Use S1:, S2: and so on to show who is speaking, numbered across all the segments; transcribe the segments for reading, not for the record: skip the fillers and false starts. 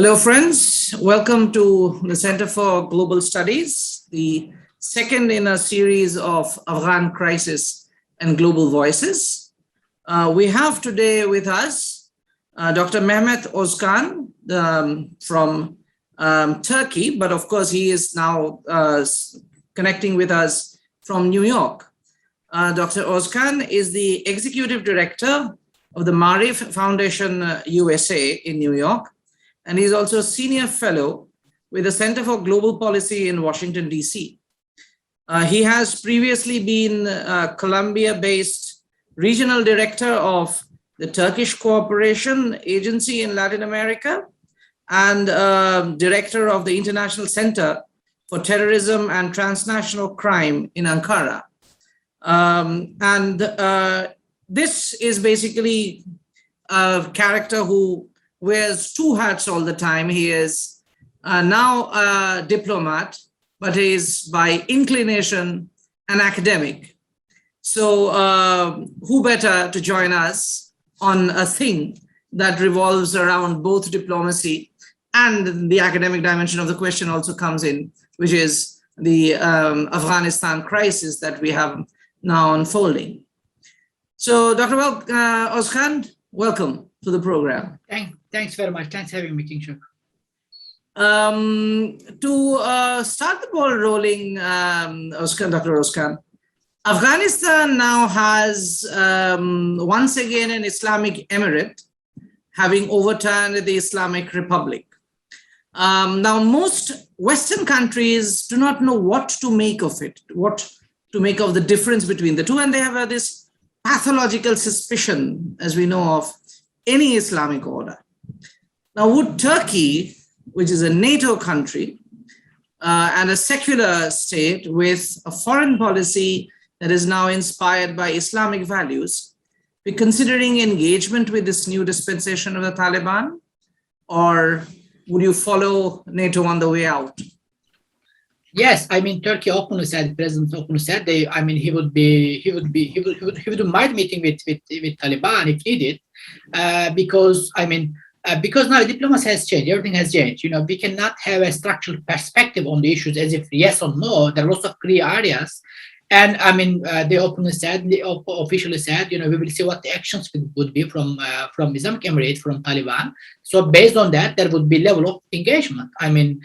S1: Hello, friends. Welcome to the Center for Global Studies, the second in a series of Afghan crisis and global voices. We have today with us Dr. Mehmet Ozkan from Turkey, but of course he is now connecting with us from New York. Dr. Ozkan is the executive director of the Maarif Foundation USA in New York, and he's also a senior fellow with the Center for Global Policy in Washington, D.C. He has previously been Colombia-based regional director of the Turkish Cooperation Agency in Latin America and director of the International Center for Terrorism and Transnational Crime in Ankara. This is basically a character who wears two hats all the time. He is now a diplomat, but he is by inclination an academic. So who better to join us on a thing that revolves around both diplomacy and the academic dimension of the question also comes in, which is the Afghanistan crisis that we have now unfolding. So Dr. Ozkan, welcome to the program.
S2: Thanks very much. Thanks for having me, King Shuk.
S1: To start the ball rolling, Dr. Ozkan, Afghanistan now has once again an Islamic emirate, having overturned the Islamic Republic. Now, most Western countries do not know what to make of it, what to make of the difference between the two, and they have this pathological suspicion, as we know, of any Islamic order. Now, would Turkey, which is a NATO country and a secular state with a foreign policy that is now inspired by Islamic values, be considering engagement with this new dispensation of the Taliban? Or would you follow NATO on the way out?
S2: Yes, I mean, Turkey openly said, President openly said, he wouldn't mind meeting with Taliban if needed, because now diplomacy has changed, everything has changed. We cannot have a structural perspective on the issues as if yes or no. There are lots of gray areas, and they openly said, officially said, we will see what the actions would be from Islamic Emirate, from Taliban. So based on that, there would be level of engagement. And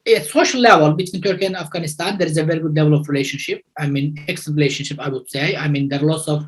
S2: a social level between Turkey and Afghanistan, there is a very good level of relationship. Excellent relationship, I would say. There are lots of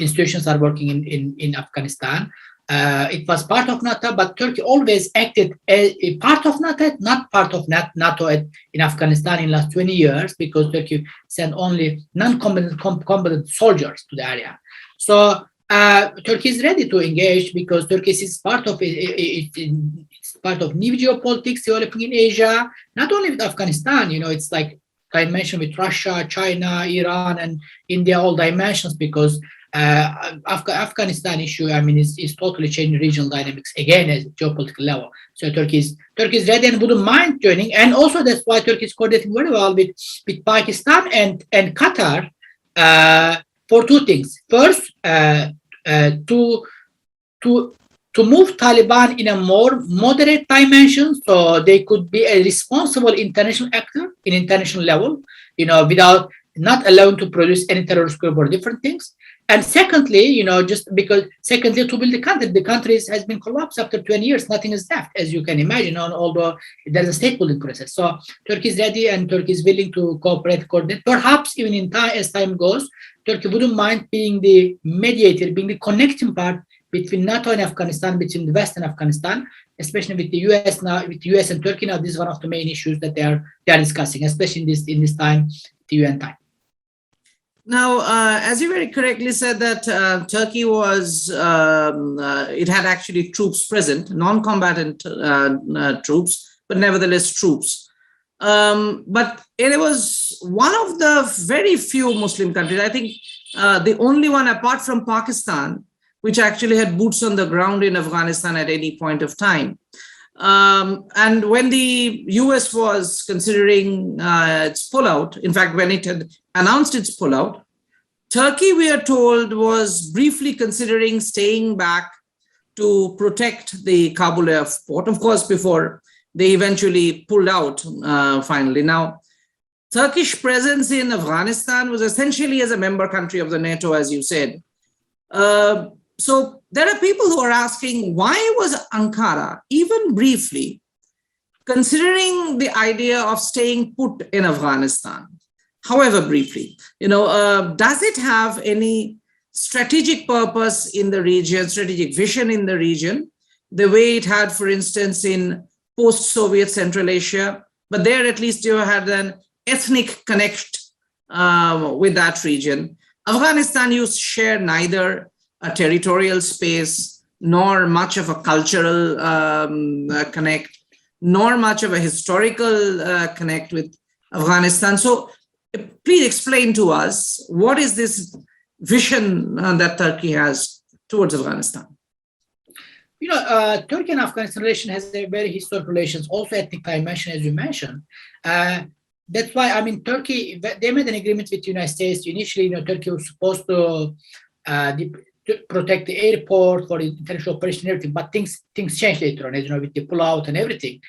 S2: institutions are working in Afghanistan. It was part of NATO, but Turkey always acted as a part of NATO, not part of NATO in Afghanistan in the last 20 years, because Turkey sent only non-combatant soldiers to the area. So Turkey is ready to engage because Turkey is part of it's part of new geopolitics developing in Asia, not only with Afghanistan. It's like dimension with Russia, China, Iran, and India, all dimensions, because Afghanistan issue, is totally changing regional dynamics again at geopolitical level. So Turkey is ready and wouldn't mind joining, and also that's why Turkey is coordinating very well with Pakistan and Qatar for two things. First, to move Taliban in a more moderate dimension, so they could be a responsible international actor in international level, without not allowing to produce any terrorist group or different things. And secondly, to build the country has been collapsed after 20 years. Nothing is left, as you can imagine, although there's a state building process. So Turkey is ready and Turkey is willing to cooperate, coordinate. Perhaps even in time, as time goes, Turkey wouldn't mind being the mediator, being the connecting part between NATO and Afghanistan, between the West and Afghanistan, especially with the US now, with the US and Turkey now. This is one of the main issues that they are discussing, especially in this time, the UN time.
S1: Now, as you very correctly said that Turkey was, it had actually troops present, non-combatant troops, but nevertheless troops. But it was one of the very few Muslim countries, I think the only one apart from Pakistan, which actually had boots on the ground in Afghanistan at any point of time. And when the US was considering its pullout, in fact, when it had announced its pullout, Turkey, we are told, was briefly considering staying back to protect the Kabul airport, of course, before they eventually pulled out finally. Now, Turkish presence in Afghanistan was essentially as a member country of the NATO, as you said. So there are people who are asking, why was Ankara, even briefly, considering the idea of staying put in Afghanistan, however briefly? Does it have any strategic purpose in the region, strategic vision in the region, the way it had, for instance, in post-Soviet Central Asia? But there, at least, you had an ethnic connect with that region. Afghanistan, you share neither a territorial space, nor much of a cultural connect, nor much of a historical connect with Afghanistan. So please explain to us, what is this vision that Turkey has towards Afghanistan?
S2: Turkey and Afghanistan relation has a very historic relations, also ethnic dimension, as you mentioned. That's why, Turkey, they made an agreement with the United States. Initially, Turkey was supposed to protect the airport for international operation and everything, but things changed later on, as with the pullout and everything.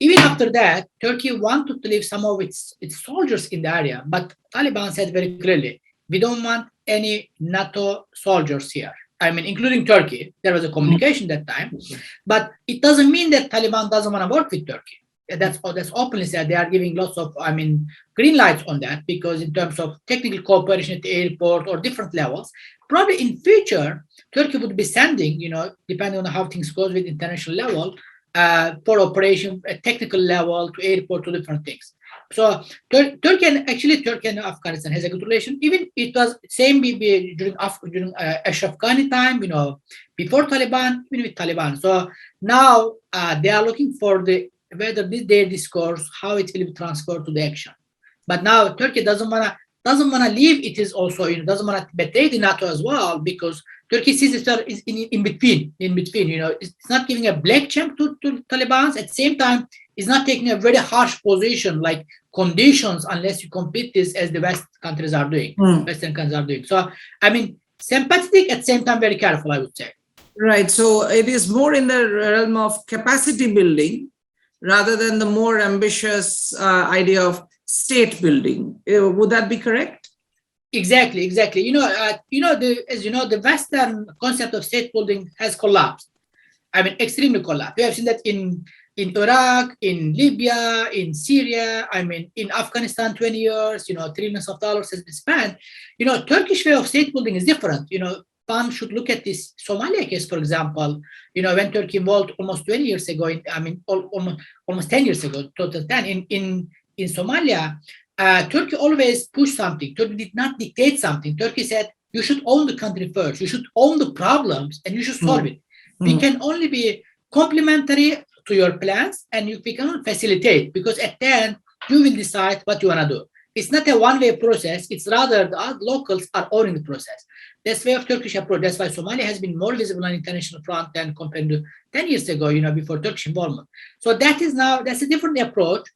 S2: Even after that, Turkey wanted to leave some of its soldiers in the area, but Taliban said very clearly, we don't want any NATO soldiers here. Including Turkey. There was a communication that time, but it doesn't mean that Taliban doesn't want to work with Turkey. That's openly said. They are giving lots of, green lights on that, because in terms of technical cooperation at the airport or different levels, probably in future, Turkey would be sending, depending on how things goes with international level, for operation at technical level to airport to different things. So Turkey and Afghanistan has a good relation. Even it was same during Ashraf Ghani time, before Taliban, even with Taliban. So now they are looking for whether their discourse, how it will be transferred to the action. But now Turkey doesn't wanna leave. It is also doesn't wanna betray the NATO as well, because Turkey sees itself is in between. It's not giving a black check to Taliban. At the same time, it's not taking a very harsh position, like conditions, unless you complete this, as the Western countries are doing. So, sympathetic, at the same time, very careful, I would say.
S1: Right. So it is more in the realm of capacity building rather than the more ambitious idea of state building. Would that be correct?
S2: Exactly. The Western concept of state building has collapsed. Extremely collapsed. We have seen that in Iraq, in Libya, in Syria, in Afghanistan, 20 years, trillions of dollars has been spent. Turkish way of state building is different. One should look at this Somalia case, for example, when Turkey involved almost 20 years ago, almost 10 years ago, total 10, in Somalia, Turkey always pushed something. Turkey did not dictate something. Turkey said, you should own the country first. You should own the problems and you should solve it. We can only be complementary to your plans, and we can facilitate, because at the end, you will decide what you want to do. It's not a one-way process. It's rather the locals are owning the process. That's the way of Turkish approach. That's why Somalia has been more visible on international front than compared to 10 years ago, before Turkish involvement. So that's a different approach.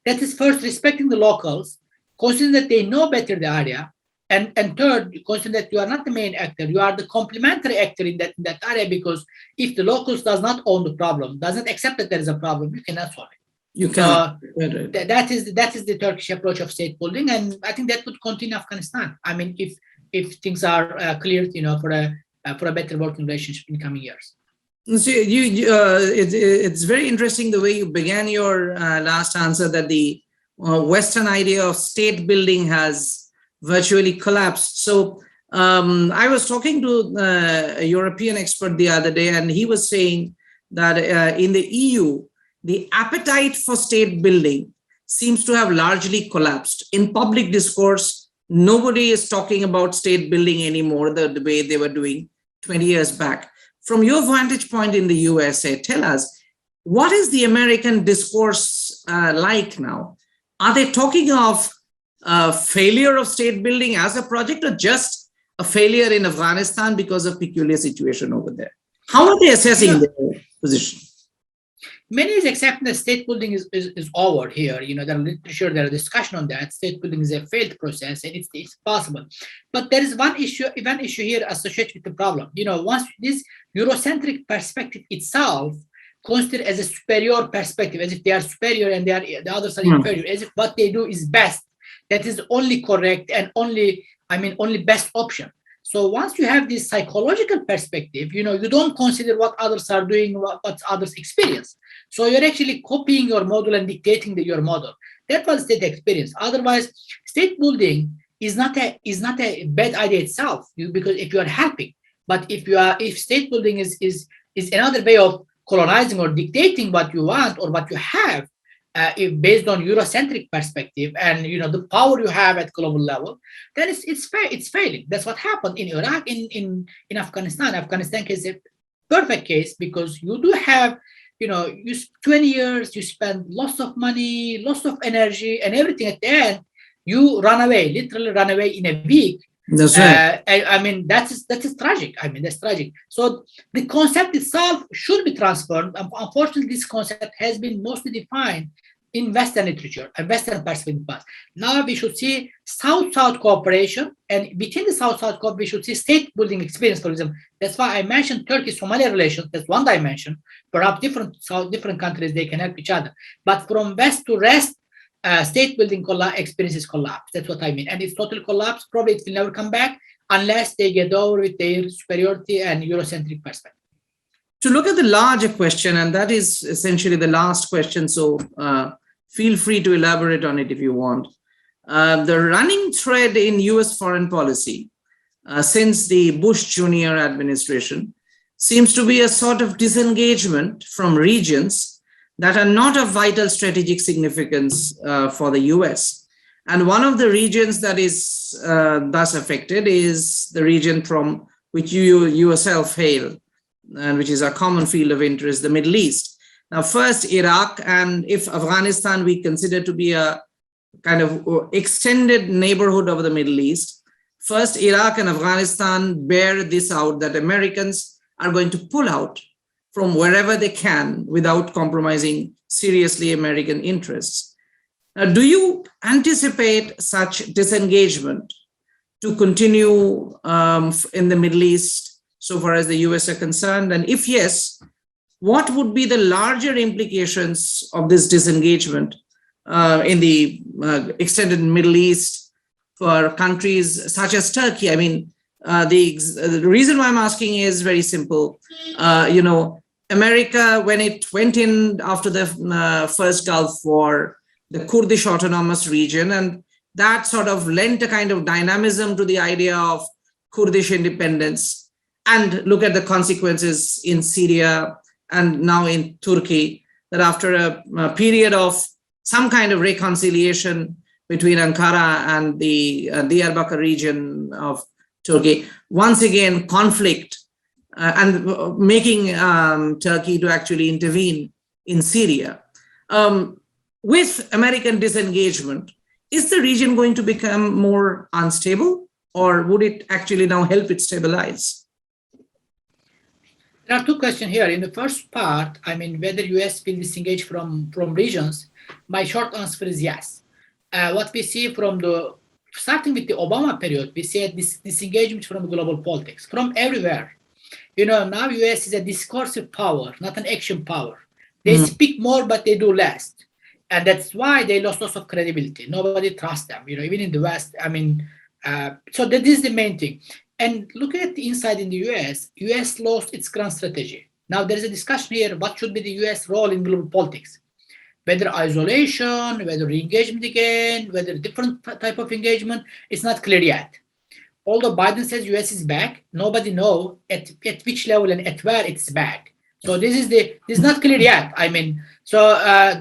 S2: That is first respecting the locals, considering that they know better the area, and third, considering that you are not the main actor, you are the complementary actor in that area, because if the locals does not own the problem, doesn't accept that there is a problem, you cannot solve it.
S1: You can.
S2: That is the Turkish approach of state building, and I think that would continue in Afghanistan. If things are cleared, for a better working relationship in coming years.
S1: So it's very interesting the way you began your last answer, that the Western idea of state building has virtually collapsed. So I was talking to a European expert the other day, and he was saying that in the EU, the appetite for state building seems to have largely collapsed. In public discourse, nobody is talking about state building anymore the way they were doing 20 years back. From your vantage point in the USA, tell us, what is the American discourse like now? Are they talking of failure of state building as a project, or just a failure in Afghanistan because of peculiar situation over there? How are they assessing their position?
S2: many is accepting that state building is over here. You know, there are literature, there are discussion on that. State building is a failed process and it's possible. But there is one issue here associated with the problem. You know, once this Eurocentric perspective itself considered as a superior perspective, as if they are superior and the others are inferior, as if what they do is best, that is only correct and only best option. So once you have this psychological perspective, you know, you don't consider what others are doing, what others experience. So you're actually copying your model and dictating your model. That was state experience. Otherwise, state building is not a bad idea itself, because if you are helping. But if state building is another way of colonizing or dictating what you want or what you have, if based on Eurocentric perspective and you know the power you have at global level, then it's failing. That's what happened in Iraq, in Afghanistan. Afghanistan is a perfect case because you do have, you know, 20 years, you spend lots of money, lots of energy, and everything at the end, you run away, literally run away in a week.
S1: That's right.
S2: I mean, that is tragic. I mean, that's tragic. So the concept itself should be transformed. Unfortunately, this concept has been mostly defined in Western literature and Western perspective. Now we should see South-South cooperation, and between the South-South cooperation, we should see state-building experience, for example. That's why I mentioned Turkey-Somalia relations. That's one dimension. Perhaps different countries, they can help each other. But from West to West, state building experiences collapse. That's what I mean. And it's total collapse. Probably it will never come back unless they get over with their superiority and Eurocentric perspective.
S1: To look at the larger question, and that is essentially the last question, so feel free to elaborate on it if you want. The running thread in US foreign policy since the Bush Jr. administration seems to be a sort of disengagement from regions that are not of vital strategic significance for the US. And one of the regions that is thus affected is the region from which you yourself hail, and which is a common field of interest, the Middle East. Now, first Iraq, and if Afghanistan we consider to be a kind of extended neighborhood of the Middle East, first Iraq and Afghanistan bear this out, that Americans are going to pull out from wherever they can without compromising seriously American interests. Now, do you anticipate such disengagement to continue in the Middle East so far as the US are concerned? And if yes, what would be the larger implications of this disengagement in the extended Middle East for countries such as Turkey? I mean, the reason why I'm asking is very simple. You know, America, when it went in after the first Gulf War, the Kurdish autonomous region, and that sort of lent a kind of dynamism to the idea of Kurdish independence. And look at the consequences in Syria and now in Turkey, that after a period of some kind of reconciliation between Ankara and the Diyarbakir region of Turkey, once again conflict and making Turkey to actually intervene in Syria. With American disengagement, is the region going to become more unstable, or would it actually now help it stabilize?
S2: There are two questions here. In the first part, I mean, whether US will disengage from regions, my short answer is yes. What we see starting with the Obama period, we see this disengagement from global politics, from everywhere. You know, now US is a discursive power, not an action power. They speak more, but they do less. And that's why they lost lots of credibility. Nobody trusts them, you know, even in the West. I mean, so that is the main thing. And looking at the inside in the US lost its grand strategy. Now there is a discussion here, what should be the US role in global politics? Whether isolation, whether re-engagement again, whether different type of engagement, it's not clear yet. Although Biden says US is back, nobody knows at which level and at where it's back. So this is not clear yet. I mean, so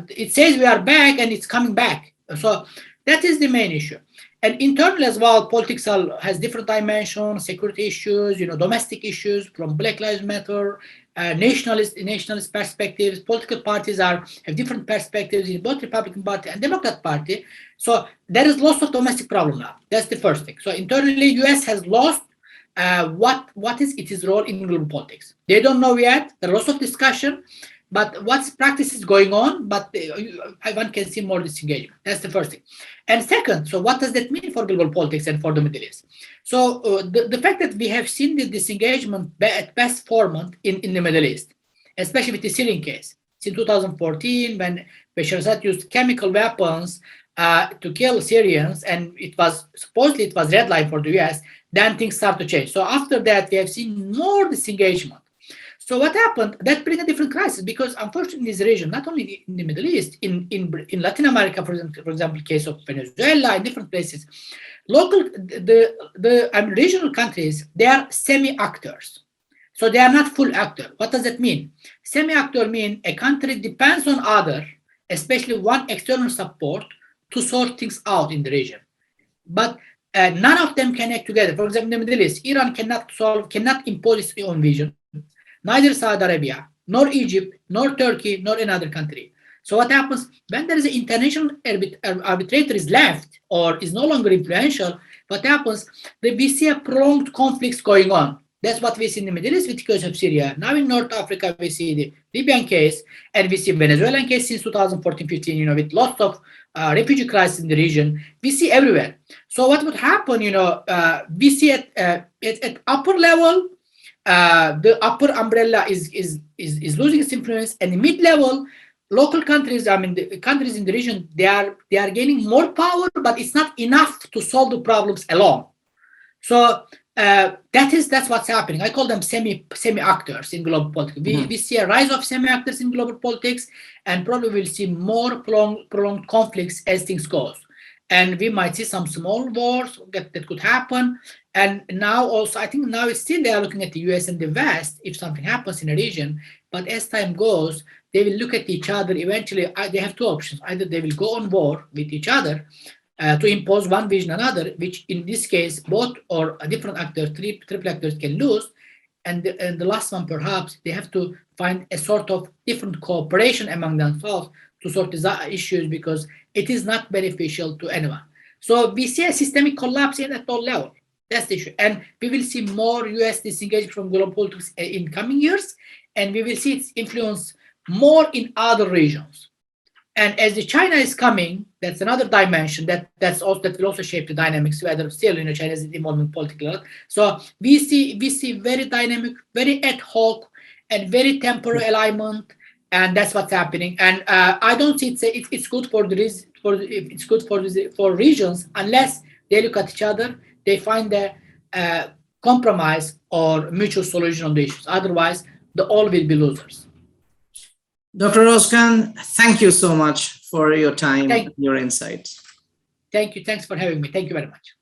S2: it says we are back and it's coming back. So that is the main issue. And internally as well, politics has different dimensions, security issues, you know, domestic issues from Black Lives Matter, nationalist perspectives. Political parties have different perspectives in both Republican Party and Democrat Party. So there is lots of domestic problem now. That's the first thing. So internally, US has lost what is its role in global politics. They don't know yet. There are lots of discussion. but what's practice is going on, but one can see more disengagement. That's the first thing. And second, so what does that mean for global politics and for the Middle East? So the fact that we have seen the disengagement at best format in the Middle East, especially with the Syrian case, since 2014, when Bashar Assad used chemical weapons to kill Syrians, and supposedly it was red line for the US, then things start to change. So after that, we have seen more disengagement. So what happened? That brings a different crisis, because unfortunately in this region, not only in the Middle East, in Latin America, for example, case of Venezuela, in different places, regional countries, they are semi-actors. So they are not full actor. What does that mean? Semi-actor mean a country depends on other, especially one external support, to sort things out in the region. But none of them can act together. For example, in the Middle East, Iran cannot impose its own vision. Neither Saudi Arabia, nor Egypt, nor Turkey, nor another country. So what happens when there is an international arbitrator is left or is no longer influential? What happens? We see a prolonged conflicts going on. That's what we see in the Middle East with the case of Syria. Now in North Africa, we see the Libyan case, and we see Venezuelan case since 2014-15, with lots of refugee crisis in the region. We see everywhere. So what would happen, we see at upper level, the upper umbrella is losing its influence, and the mid-level, local countries, the countries in the region, they are gaining more power, but it's not enough to solve the problems alone. So that's what's happening. I call them semi-actors in global politics. We see a rise of semi-actors in global politics, and probably we'll see more prolonged conflicts as things goes. And we might see some small wars that could happen. And now also, I think now it's still they are looking at the US and the West if something happens in a region. But as time goes, they will look at each other. Eventually, they have two options. Either they will go on war with each other to impose one vision another, which in this case, both or a different actor, triple actors can lose. And the last one, perhaps, they have to find a sort of different cooperation among themselves to sort these issues, because it is not beneficial to anyone. So we see a systemic collapse at all levels. That's the issue. And we will see more US disengagement from global politics in coming years, and we will see its influence more in other regions. And as the China is coming, that's another dimension that will also shape the dynamics, whether still China is involved politically. So we see very dynamic, very ad hoc, and very temporary alignment, and that's what's happening. And I don't see it's good for regions unless they look at each other, they find a compromise or mutual solution on the issues. Otherwise, all will be losers.
S1: Dr. Ozkan, thank you so much for your time and your insights.
S2: Thank you. Thanks for having me. Thank you very much.